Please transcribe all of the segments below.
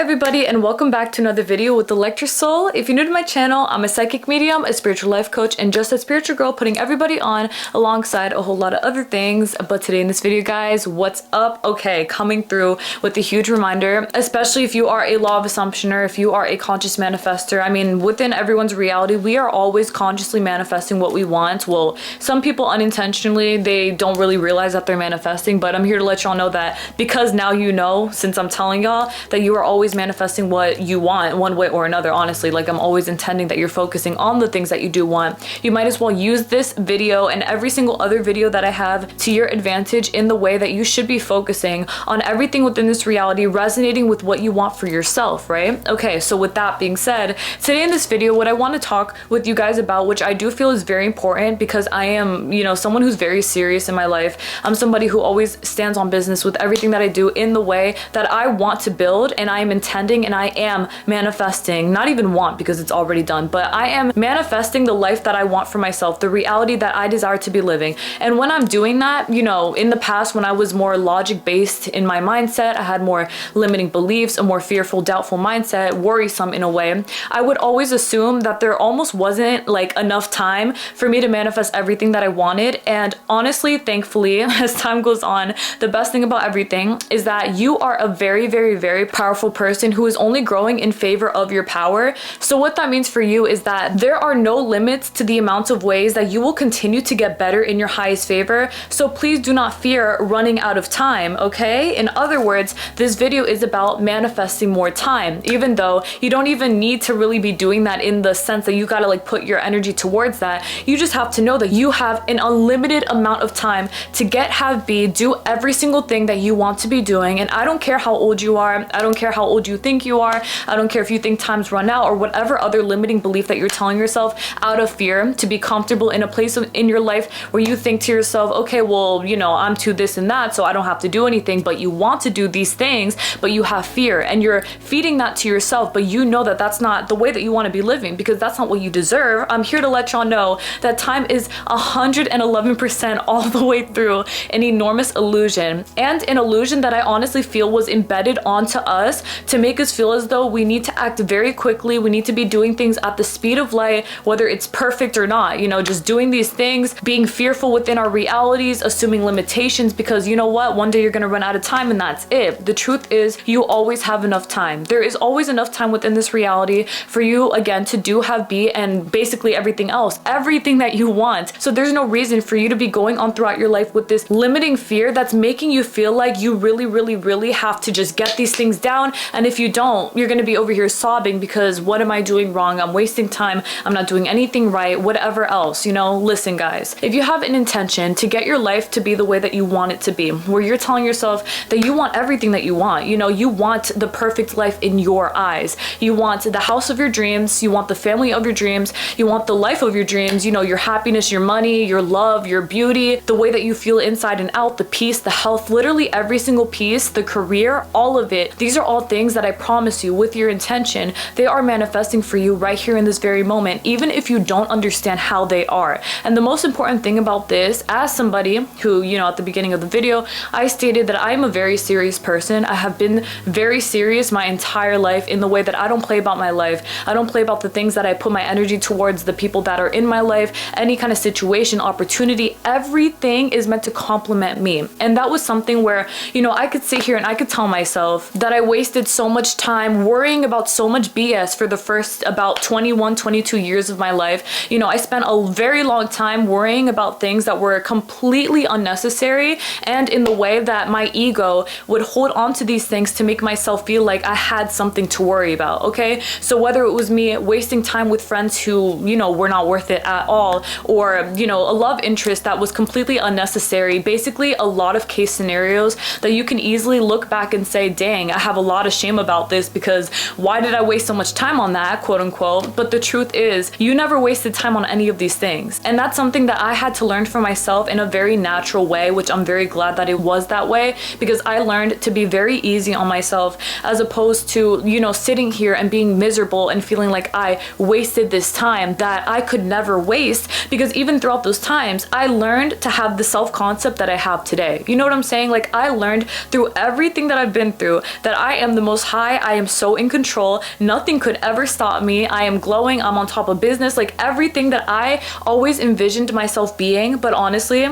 everybody, and welcome back to another video with ElectraSoul. If you're new to my channel, I'm a psychic medium, a spiritual life coach, and just a spiritual girl putting everybody on alongside a whole lot of other things. But today in this video, guys, what's up? Okay, coming through with a huge reminder, especially if you are a law of assumptioner, if you are a conscious manifester. I mean, within everyone's reality, we are always consciously manifesting what we want. Well, some people unintentionally, they don't really realize that they're manifesting, but I'm here to let y'all know that because now you know, since I'm telling y'all, that you are always manifesting what you want one way or another. Honestly, like, I'm always intending that you're focusing on the things that you do want. You might as well use this video and every single other video that I have to your advantage in the way that you should be focusing on everything within this reality resonating with what you want for yourself, right? Okay, so with that being said, today in this video, what I want to talk with you guys about, which I do feel is very important because I am, you know, someone who's very serious in my life. I'm somebody who always stands on business with everything that I do in the way that I want to build, and I am intending and I am manifesting, not even want because it's already done, but I am manifesting the life that I want for myself, the reality that I desire to be living. And when I'm doing that, you know, in the past when I was more logic based in my mindset, I had more limiting beliefs, a more fearful, doubtful mindset, worrisome in a way, I would always assume that there almost wasn't like enough time for me to manifest everything that I wanted. And honestly, thankfully, as time goes on, the best thing about everything is that you are a very, very, very powerful person who is only growing in favor of your power. So what that means for you is that there are no limits to the amount of ways that you will continue to get better in your highest favor. So please do not fear running out of time, okay? In other words, this video is about manifesting more time, even though you don't even need to really be doing that in the sense that you gotta like put your energy towards that. You just have to know that you have an unlimited amount of time to get, have, be, do every single thing that you want to be doing. And I don't care how old you are. I don't care how old you think you are. I don't care if you think time's run out or whatever other limiting belief that you're telling yourself out of fear to be comfortable in a place in your life where you think to yourself, okay, well, you know, I'm too this and that, so I don't have to do anything. But you want to do these things, but you have fear and you're feeding that to yourself, but you know that that's not the way that you want to be living because that's not what you deserve. I'm here to let y'all know that time is 111% all the way through an enormous illusion, and an illusion that I honestly feel was embedded onto us to make us feel as though we need to act very quickly. We need to be doing things at the speed of light, whether it's perfect or not, you know, just doing these things, being fearful within our realities, assuming limitations because you know what, one day you're gonna run out of time and that's it. The truth is you always have enough time. There is always enough time within this reality for you, again, to do, have, be, and basically everything else, everything that you want. So there's no reason for you to be going on throughout your life with this limiting fear that's making you feel like you really, really, really have to just get these things down. And if you don't, you're gonna be over here sobbing because what am I doing wrong? I'm wasting time. I'm not doing anything right, whatever else, you know? Listen, guys, if you have an intention to get your life to be the way that you want it to be, where you're telling yourself that you want everything that you want, you know, you want the perfect life in your eyes. You want the house of your dreams. You want the family of your dreams. You want the life of your dreams, you know, your happiness, your money, your love, your beauty, the way that you feel inside and out, the peace, the health, literally every single piece, the career, all of it. These are all things that I promise you with your intention, they are manifesting for you right here in this very moment, even if you don't understand how they are. And the most important thing about this, as somebody who, you know, at the beginning of the video, I stated that I am a very serious person. I have been very serious my entire life in the way that I don't play about my life. I don't play about the things that I put my energy towards, the people that are in my life, any kind of situation, opportunity, everything is meant to complement me. And that was something where, you know, I could sit here and I could tell myself that I wasted so much time worrying about so much BS for the first about 21, 22 years of my life. You know, I spent a very long time worrying about things that were completely unnecessary, and in the way that my ego would hold on to these things to make myself feel like I had something to worry about, okay? So whether it was me wasting time with friends who, you know, were not worth it at all, or, you know, a love interest that was completely unnecessary, basically a lot of case scenarios that you can easily look back and say, dang, I have a lot of shame about this because why did I waste so much time on that, quote unquote? But the truth is you never wasted time on any of these things. And that's something that I had to learn for myself in a very natural way, which I'm very glad that it was that way, because I learned to be very easy on myself as opposed to, you know, sitting here and being miserable and feeling like I wasted this time that I could never waste, because even throughout those times, I learned to have the self-concept that I have today. You know what I'm saying? Like, I learned through everything that I've been through that I am the Most High. I am so in control. Nothing could ever stop me. I am glowing. I'm on top of business. Like everything that I always envisioned myself being. But honestly,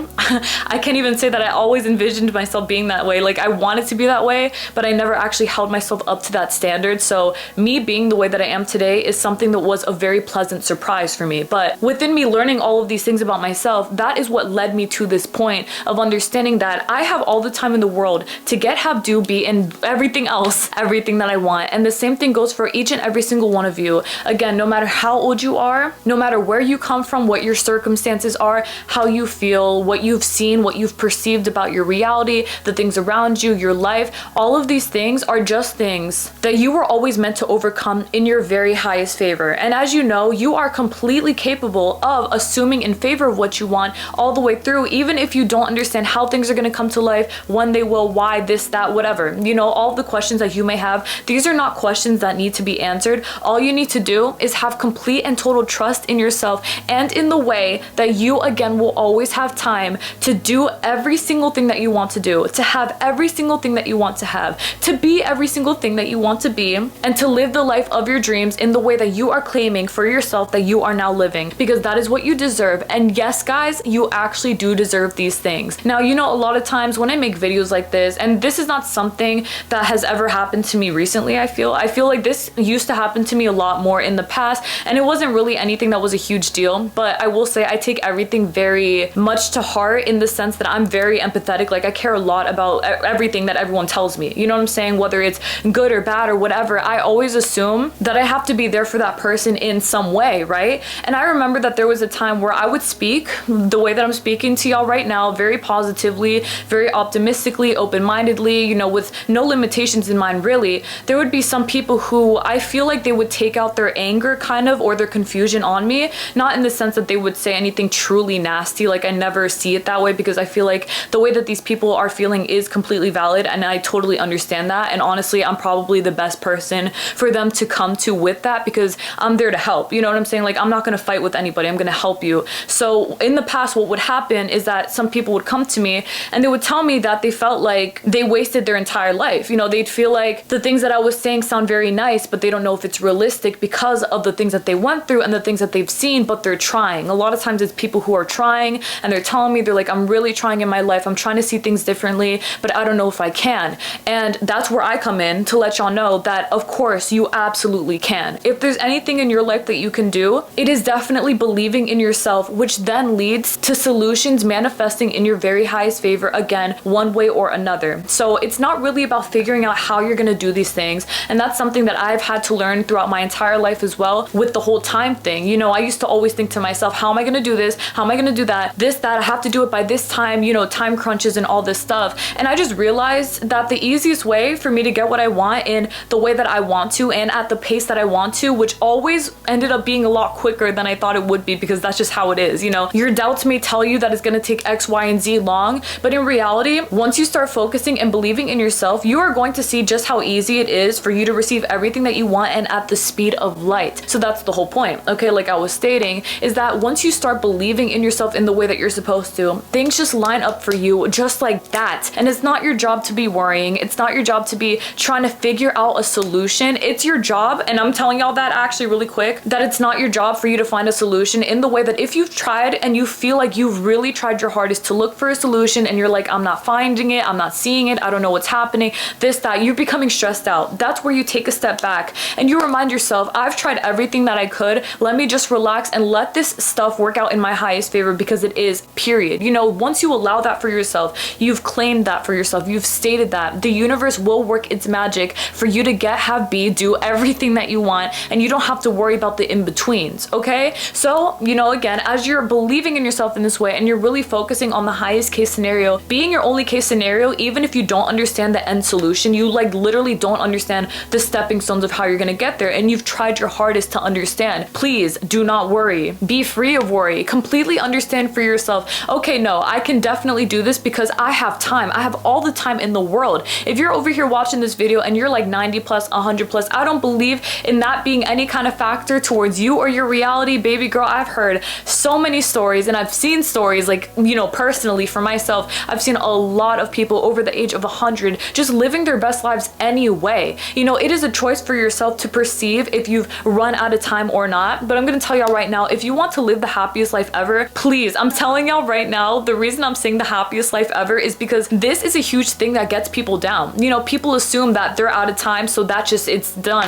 I can't even say that I always envisioned myself being that way. Like I wanted to be that way, but I never actually held myself up to that standard. So me being the way that I am today is something that was a very pleasant surprise for me. But within me learning all of these things about myself, that is what led me to this point of understanding that I have all the time in the world to get, have, do, be, and everything else, everything that I want. And the same thing goes for each and every single one of you. Again, no matter how old you are, no matter where you come from, what your circumstances are, how you feel, what you've seen, what you've perceived about your reality, the things around you, your life, all of these things are just things that you were always meant to overcome in your very highest favor. And as you know, you are completely capable of assuming in favor of what you want all the way through, even if you don't understand how things are going to come to life, when they will, why, this, that, whatever. You know, all the questions that you may have, these are not questions that need to be answered. All you need to do is have complete and total trust in yourself and in the way that you, again, will always have time to do every single thing that you want to do, to have every single thing that you want to have, to be every single thing that you want to be, and to live the life of your dreams in the way that you are claiming for yourself that you are now living, because that is what you deserve. And yes, guys, you actually do deserve these things. Now, you know, a lot of times when I make videos like this, and this is not something that has ever happened to me recently, I feel like this used to happen to me a lot more in the past, and it wasn't really anything that was a huge deal. But I will say I take everything very much to heart in the sense that I'm very empathetic. Like I care a lot about everything that everyone tells me, you know what I'm saying? Whether it's good or bad or whatever, I always assume that I have to be there for that person in some way, right? And I remember that there was a time where I would speak the way that I'm speaking to y'all right now, very positively, very optimistically, open-mindedly, you know, with no limitations in mind really. There would be some people who I feel like they would take out their anger kind of, or their confusion on me, not in the sense that they would say anything truly nasty. Like I never see it that way, because I feel like the way that these people are feeling is completely valid, and I totally understand that. And honestly, I'm probably the best person for them to come to with that, because I'm there to help, you know what I'm saying? Like I'm not going to fight with anybody, I'm going to help you. So in the past, what would happen is that some people would come to me and they would tell me that they felt like they wasted their entire life. You know, they'd feel like the things that I was saying sound very nice, but they don't know if it's realistic because of the things that they went through and the things that they've seen, but they're trying. A lot of times it's people who are trying and they're telling me, they're like, I'm really trying in my life, I'm trying to see things differently, but I don't know if I can. And that's where I come in to let y'all know that of course you absolutely can. If there's anything in your life that you can do, it is definitely believing in yourself, which then leads to solutions manifesting in your very highest favor, again, one way or another. So it's not really about figuring out how you're gonna do these things, and that's something that I've had to learn throughout my entire life as well, with the whole time thing. You know, I used to always think to myself, how am I gonna do this? How am I gonna do that? This, that, I have to do it by this time, you know, time crunches and all this stuff. And I just realized that the easiest way for me to get what I want in the way that I want to and at the pace that I want to, which always ended up being a lot quicker than I thought it would be, because that's just how it is. You know, your doubts may tell you that it's gonna take X, Y, and Z long, but in reality, once you start focusing and believing in yourself, you are going to see just how easy it is for you to receive everything that you want, and at the speed of light. So that's the whole point, okay? Like I was stating, is that once you start believing in yourself in the way that you're supposed to, things just line up for you just like that. And it's not your job to be worrying. It's not your job to be trying to figure out a solution. It's your job, and I'm telling y'all that actually really quick, that it's not your job for you to find a solution in the way that if you've tried and you feel like you've really tried your hardest to look for a solution and you're like, I'm not finding it, I'm not seeing it, I don't know what's happening, this, that, you're becoming stressed out. That's where you take a step back and you remind yourself, I've tried everything that I could. Let me just relax and let this stuff work out in my highest favor, because it is, period. You know, once you allow that for yourself, you've claimed that for yourself, you've stated that, the universe will work its magic for you to get, have, be, do everything that you want, and you don't have to worry about the in-betweens, okay? So, you know, again, as you're believing in yourself in this way and you're really focusing on the highest case scenario being your only case scenario, even if you don't understand the end solution, you like literally don't understand the stepping stones of how you're gonna get there, and you've tried your hardest to understand, please do not worry. Be free of worry. Completely understand for yourself, okay, no, I can definitely do this because I have time. I have all the time in the world. If you're over here watching this video and you're like 90 plus, 100 plus, I don't believe in that being any kind of factor towards you or your reality, baby girl. I've heard so many stories, and I've seen stories, like, you know, personally for myself, I've seen a lot of people over the age of 100 just living their best lives anyway. You know, it is a choice for yourself to perceive if you've run out of time or not. But I'm gonna tell y'all right now, if you want to live the happiest life ever, please, I'm telling y'all right now, the reason I'm saying the happiest life ever is because this is a huge thing that gets people down. You know, people assume that they're out of time, so that just, it's done.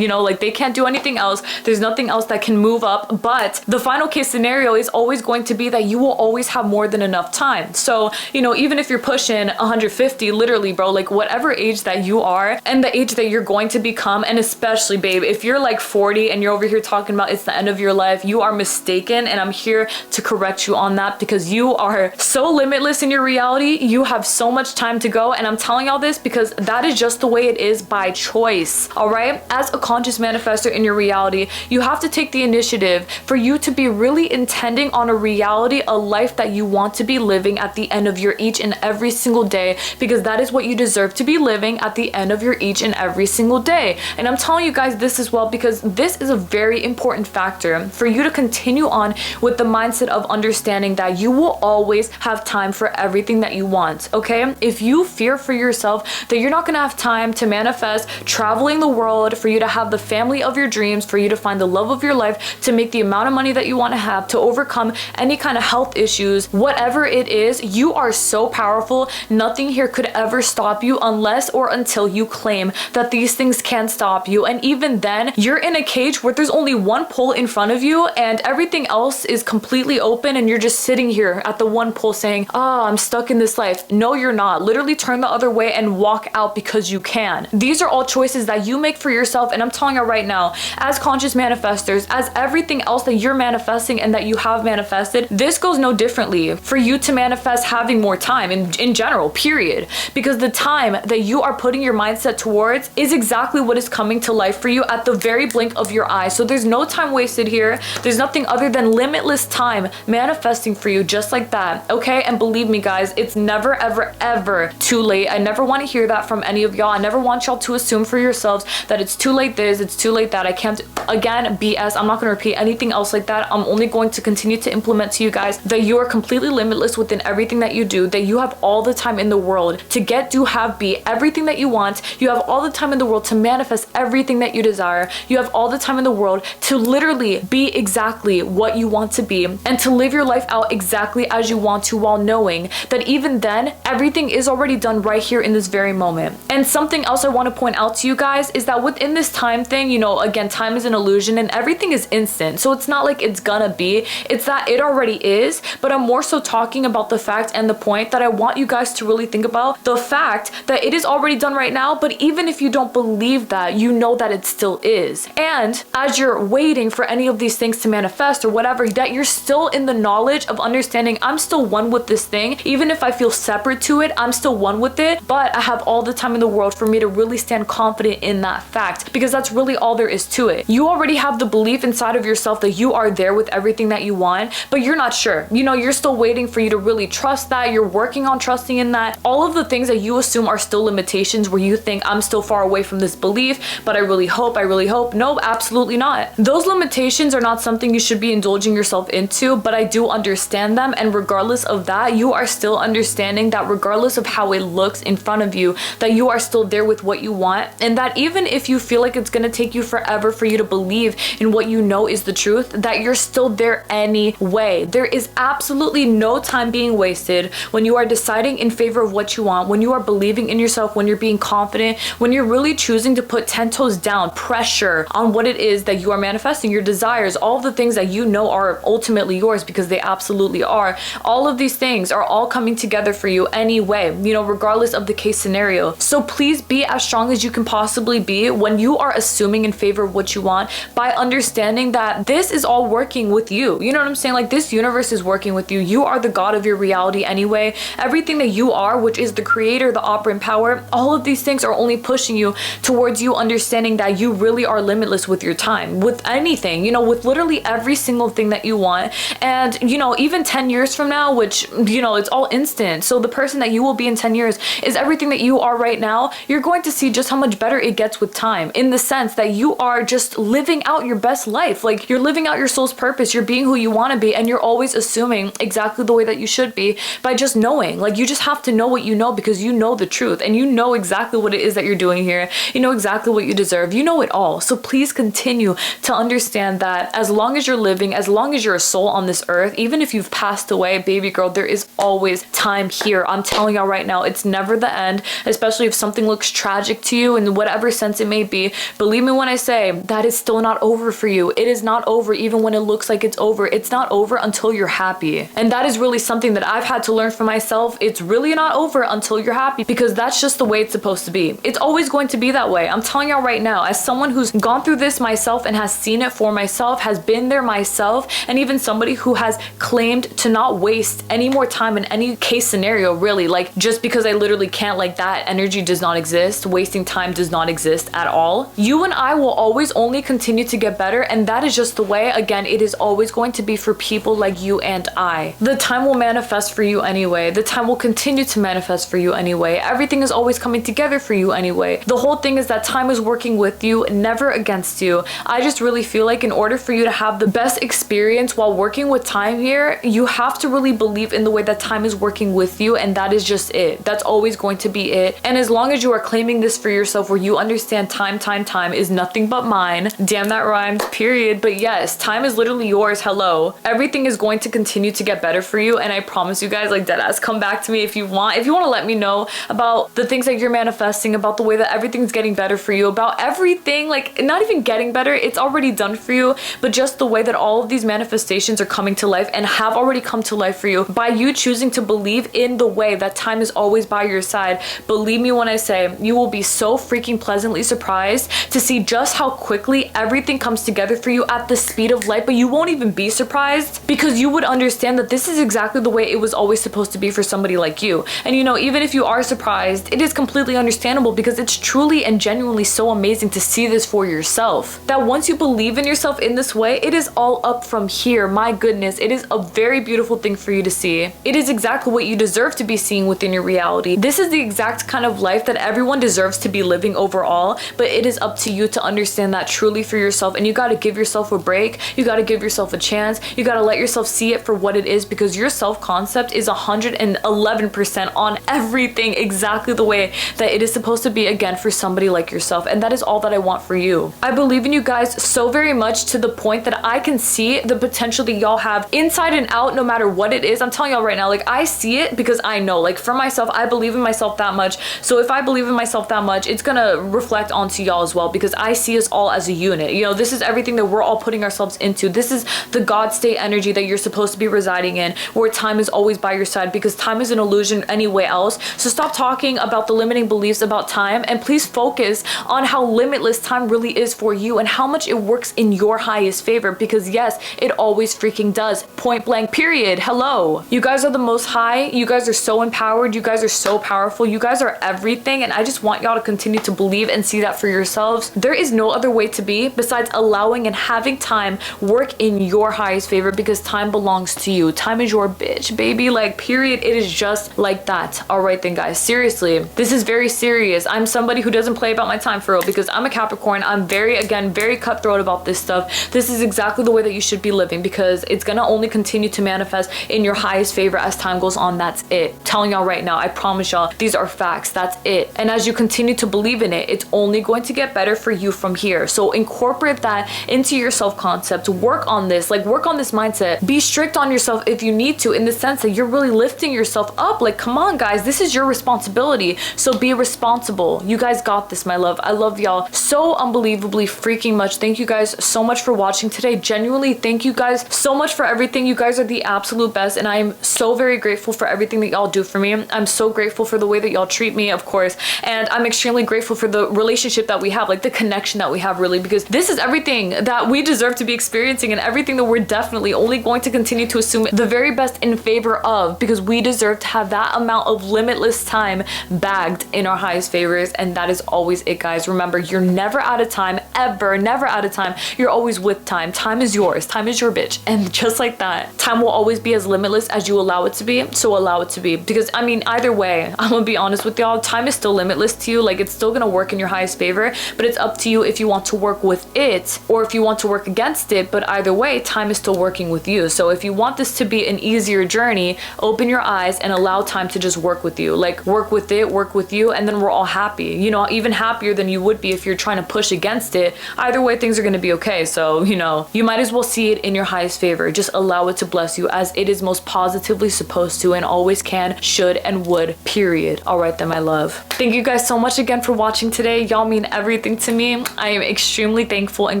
You know, like they can't do anything else. There's nothing else that can move up. But the final case scenario is always going to be that you will always have more than enough time. So, you know, even if you're pushing 150, literally, bro, like whatever age that you are and the age that you're going to become, and especially, babe, if you're like 40 and you're over here talking about it's the end of your life, you are mistaken. And I'm here to correct you on that, because you are so limitless in your reality. You have so much time to go. And I'm telling y'all this because that is just the way it is by choice. All right. As a conscious manifestor in your reality, you have to take the initiative for you to be really intending on a reality, a life that you want to be living at the end of your each and every single day, because that is what you deserve to be living at the end of your each and every single day. And I'm telling you guys this as well, because this is a very important factor for you to continue on with the mindset of understanding that you will always have time for everything that you want. Okay, if you fear for yourself that you're not gonna have time to manifest traveling the world, for you to have the family of your dreams, for you to find the love of your life, to make the amount of money that you want to have, to overcome any kind of health issues, whatever it is, you are so powerful. Nothing here could ever stop you unless or until you claim that these things can stop you. And even then, you're in a cage where there's only one pole in front of you and everything else is completely open, and you're just sitting here at the one pole saying, oh, I'm stuck in this life. No, you're not. Literally turn the other way and walk out, because you can. These are all choices that you make for yourself. And I'm telling you right now, as conscious manifestors, as everything else that you're manifesting and that you have manifested, this goes no differently for you to manifest having more time in general, period. Because the time that you are putting your mindset towards is exactly what is coming to life for you at the very blink of your eye. So there's no time wasted here. There's nothing other than limitless time manifesting for you just like that. Okay, and believe me guys, it's never ever ever too late. I never want to hear that from any of y'all. I never want y'all to assume for yourselves that it's too late this, it's too late that. I can't, again, BS. I'm not going to repeat anything else like that. I'm only going to continue to implement to you guys that you are completely limitless within everything that you do, that you have all the time in the world to get, do, have, be everything that you want. You have all the time in the world to manifest everything that you desire. You have all the time in the world to literally be exactly what you want to be and to live your life out exactly as you want to, while knowing that even then, everything is already done right here in this very moment. And something else I want to point out to you guys is that within this time thing, you know, again, time is an illusion and everything is instant. So it's not like it's gonna be, it's that it already is. But I'm more so talking about the fact and the point that I want you guys to really think about, the fact that it is already done right now. But even if you don't believe that, you know that it still is. And as you're waiting for any of these things to manifest or whatever, that you're still in the knowledge of understanding, I'm still one with this thing. Even if I feel separate to it, I'm still one with it. But I have all the time in the world for me to really stand confident in that fact, because that's really all there is to it. You already have the belief inside of yourself that you are there with everything that you want, but you're not sure. You know, you're still waiting for you to really trust that. You're working on trusting in that. All of the things that you assume are still limitations, where you think I'm still far away from this belief, but I really hope. No, absolutely not. Those limitations are not something you should be indulging yourself into, but I do understand them. And regardless of that, you are still understanding that regardless of how it looks in front of you, that you are still there with what you want. And that even if you feel like it's going to take you forever for you to believe in what you know is the truth, that you're still there anyway. There is absolutely no time being wasted when you are deciding in favor of what you want, when you are believing in yourself, when you're being confident, when you're really choosing to put 10 toes down, pressure on what it is that you are manifesting, your desires, all the things that you know are ultimately yours, because they absolutely are. All of these things are all coming together for you anyway, you know, regardless of the case scenario. So please be as strong as you can possibly be when you are assuming in favor of what you want, by understanding that this is all working with you. You know what I'm saying? Like, this universe is working with you. You are the god of your reality anyway. Everything that you are, which is the creator, the operant power, all of these things are only pushing you towards you understanding that you really are limitless with your time, with anything, you know, with literally every single thing that you want. And, you know, even 10 years from now, which, you know, it's all instant. So the person that you will be in 10 years is everything that you are right now. You're going to see just how much better it gets with time, in the sense that you are just living out your best life. Like, you're living out your soul's purpose. You're being who you want to be, and you're always assuming exactly the way that you should be by just knowing. Like, you just have to know what you know, because you know the truth and you know exactly exactly what it is that you're doing here. You know exactly what you deserve. You know it all. So please continue to understand that as long as you're living, as long as you're a soul on this earth, even if you've passed away, baby girl, there is always time here. I'm telling y'all right now, it's never the end, especially if something looks tragic to you in whatever sense it may be. Believe me when I say that is still not over for you. It is not over even when it looks like it's over. It's not over until you're happy. And that is really something that I've had to learn for myself. It's really not over until you're happy, because that's just the way it's supposed to be. It's always going to be that way. I'm telling y'all right now, as someone who's gone through this myself and has seen it for myself, has been there myself, and even somebody who has claimed to not waste any more time in any case scenario, really, like just because I literally can't, like that energy does not exist. Wasting time does not exist at all. You and I will always only continue to get better, and that is just the way. Again, it is always going to be for people like you and I. The time will manifest for you anyway. The time will continue to manifest for you anyway. Everything is always coming together for you anyway. The whole thing is that time is working with you, never against you. I just really feel like in order for you to have the best experience while working with time here, you have to really believe in the way that time is working with you, and that is just it. That's always going to be it. And as long as you are claiming this for yourself, where you understand time is nothing but mine. Damn, that rhymed, period. But yes, time is literally yours. Hello. Everything is going to continue to get better for you, and I promise you guys, like deadass, come back to me if you want. If you want to let me know about the things that you're manifesting, about the way that everything's getting better for you, about everything, like not even getting better, it's already done for you, but just the way that all of these manifestations are coming to life and have already come to life for you by you choosing to believe in the way that time is always by your side. Believe me when I say you will be so freaking pleasantly surprised to see just how quickly everything comes together for you at the speed of light. But you won't even be surprised, because you would understand that this is exactly the way it was always supposed to be for somebody like you. And you know, even if you are surprised, it is completely understandable, because it's truly and genuinely so amazing to see this for yourself, that once you believe in yourself in this way, it is all up from here. My goodness, it is a very beautiful thing for you to see. It is exactly what you deserve to be seeing within your reality. This is the exact kind of life that everyone deserves to be living overall, but it is up to you to understand that truly for yourself. And you got to give yourself a break. You got to give yourself a chance. You got to let yourself see it for what it is, because your self-concept is 111% on everything exactly the way that it is supposed to be, again, for somebody like yourself. And that is all that I want for you. I believe in you guys so very much, to the point that I can see the potential that y'all have inside and out, no matter what it is. I'm telling y'all right now, like I see it, because I know, like for myself, I believe in myself that much. So if I believe in myself that much, it's gonna reflect onto y'all as well, because I see us all as a unit. You know, this is everything that we're all putting ourselves into. This is the God state energy that you're supposed to be residing in, where time is always by your side, because time is an illusion anyway else. So stop talking about the limiting beliefs about time, and please focus on how limitless time really is for you, and how much it works in your highest favor, because yes, it always freaking does. Point blank, period. Hello. You guys are the most high. You guys are so empowered. You guys are so powerful. You guys are everything, and I just want y'all to continue to believe and see that for yourselves. There is no other way to be besides allowing and having time work in your highest favor, because time belongs to you. Time is your bitch, baby. Like, period. It is just like that. All right then, guys, seriously, this is very serious. I'm somebody who doesn't play about my time, for real, because I'm a Capricorn. I'm very, again, very cutthroat about this stuff. This is exactly the way that you should be living, because it's gonna only continue to manifest in your highest favor as time goes on. That's it. Telling y'all right now, I promise y'all, these are facts. That's it. And as you continue to believe in it, it's only going to get better for you from here. So incorporate that into your self-concept. Work on this, like work on this mindset. Be strict on yourself if you need to, in the sense that you're really lifting yourself up. Like, come on guys, this is your responsibility. So be responsible. You guys got this, my love. I love y'all so unbelievably freaking much. Thank you guys so much for watching today. Genuinely, thank you guys so much for everything. You guys are the absolute best, and I am so very grateful for everything that y'all do for me. I'm so grateful for the way that y'all treat me, of course, and I'm extremely grateful for the relationship that we have, like the connection that we have, really, because this is everything that we deserve to be experiencing, and everything that we're definitely only going to continue to assume the very best in favor of, because we deserve to have that amount of limitless time bagged in our highest favors. And that is always it, guys. Remember, you're never out of time ever, never out of time. You're always with time. Time is yours. Time is your bitch. And just like that, time will always be as limitless as you allow it to be. So allow it to be. Because I mean, either way, I'm gonna be honest with y'all, time is still limitless to you. Like, it's still gonna work in your highest favor, but it's up to you if you want to work with it or if you want to work against it. But either way, time is still working with you. So if you want this to be an easier journey, open your eyes and allow time to just work with you. Like, work with it, work with you, and then we're all happy. You know, even happier than you would be if you're trying to push against it. Either way, things are gonna be okay. So, you know, you might as well see it in your highest favor. Just allow it to bless you as it is most positively supposed to, and always can, should, and would, period. All right then, my love. Thank you guys so much again for watching today. Y'all mean everything to me. I am extremely thankful and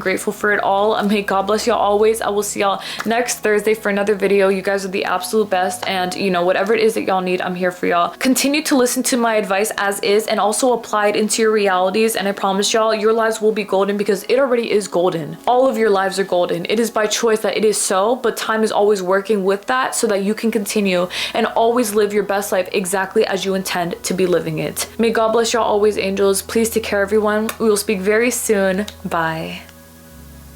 grateful for it all. May God bless y'all always. I will see y'all next Thursday for another video. You guys are the absolute best, and you know, whatever it is that y'all need, I'm here for y'all. Continue to listen to my advice as is and also apply it into your realities, and I promise y'all, your lives will be golden because it already is golden. All of your lives are golden. It is by choice that it is so, but time is always working with that so that you can continue and always live your best life exactly as you intend to be living it. May God bless y'all always, angels. Please take care, everyone. We will speak very soon. Bye.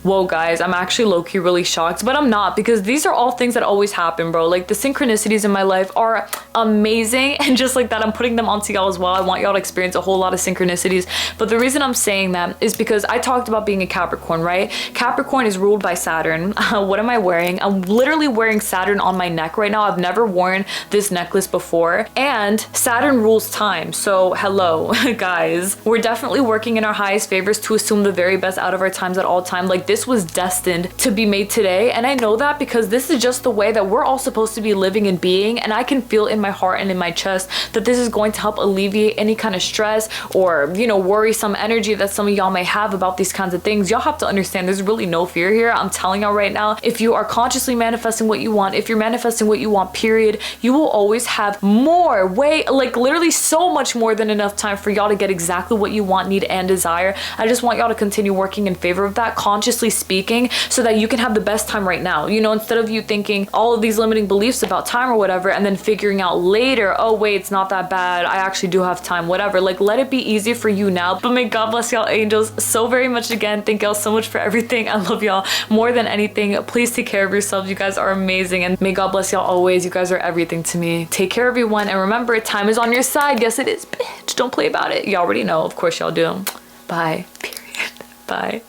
Whoa, guys, I'm actually low-key really shocked, but I'm not, because these are all things that always happen, bro. Like, the synchronicities in my life are amazing, and just like that, I'm putting them onto y'all as well. I want y'all to experience a whole lot of synchronicities, but the reason I'm saying that is because I talked about being a Capricorn, right? Capricorn is ruled by Saturn. What am I wearing? I'm literally wearing Saturn on my neck right now. I've never worn this necklace before, and Saturn rules time. So hello, guys. We're definitely working in our highest favors to assume the very best out of our times at all time. Like, this was destined to be made today, and I know that because this is just the way that we're all supposed to be living and being, and I can feel in my heart and in my chest that this is going to help alleviate any kind of stress or, you know, worrisome energy that some of y'all may have about these kinds of things. Y'all have to understand there's really no fear here. I'm telling y'all right now, if you are consciously manifesting what you want, if you're manifesting what you want, period, you will always have more, like literally so much more than enough time for y'all to get exactly what you want, need, and desire. I just want y'all to continue working in favor of that, consciously speaking, so that you can have the best time right now. You know, instead of you thinking all of these limiting beliefs about time or whatever, and then figuring out later, oh wait, it's not that bad, I actually do have time, whatever. Like, let it be easy for you now. But may God bless y'all, angels, so very much again. Thank y'all so much for everything. I love y'all more than anything. Please take care of yourselves. You guys are amazing, and may God bless y'all always. You guys are everything to me. Take care, everyone, and remember, time is on your side. Yes, it is, bitch. Don't play about it. You already know. Of course y'all do. Bye. Period. Bye.